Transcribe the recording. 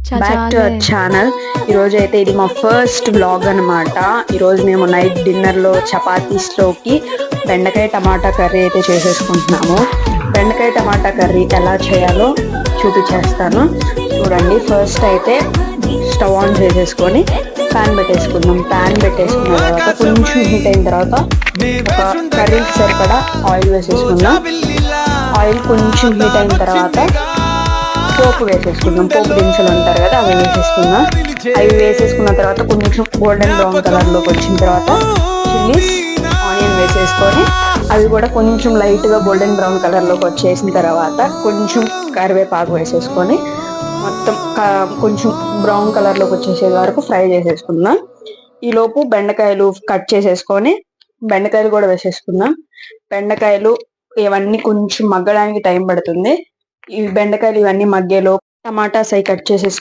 Back to our channel. ఈరోజు అయితే ఇది మా ఫస్ట్ వ్లాగ్ అనమాట. ఈరోజు మేము నైట్ డిన్నర్లో చపాతీస్లోకి బెండకాయ టమాటా కర్రీ అయితే చేసేసుకుంటున్నాము. బెండకాయ టమాటా కర్రీ ఎలా చేయాలో చూపించేస్తాను చూడండి. ఫస్ట్ అయితే స్టవ్ ఆన్ చేసేసుకొని ప్యాన్ పెట్టేసుకుందాం. ప్యాన్ పెట్టేసుకున్న తర్వాత కొంచెం హీట్ అయిన తర్వాత ఒక కర్రీకి సరిపడా ఆయిల్ వేసేసుకుందాం. ఆయిల్ కొంచెం హీట్ అయిన తర్వాత పోపు వేసేసుకుందాం. పోపు దినుసులు ఉంటారు కదా, అవి వేసేసుకుందాం. అవి వేసేసుకున్న తర్వాత కొంచెం గోల్డెన్ బ్రౌన్ కలర్లోకి వచ్చిన తర్వాత చిల్లీస్, ఆనియన్ వేసేసుకొని అవి కూడా కొంచెం లైట్గా గోల్డెన్ బ్రౌన్ కలర్లోకి వచ్చేసిన తర్వాత కొంచెం కరివేపాకు వేసేసుకొని మొత్తం కొంచెం బ్రౌన్ కలర్లోకి వచ్చేసే వరకు ఫ్రై చేసేసుకుందాం. ఈలోపు బెండకాయలు కట్ చేసేసుకొని బెండకాయలు కూడా వేసేసుకుందాం. బెండకాయలు ఇవన్నీ కొంచెం మగ్గడానికి టైం పడుతుంది. ఈ బెండకాయలు ఇవన్నీ మగ్గేలో టమాటాస్ అవి కట్ చేసేసుకుందాం.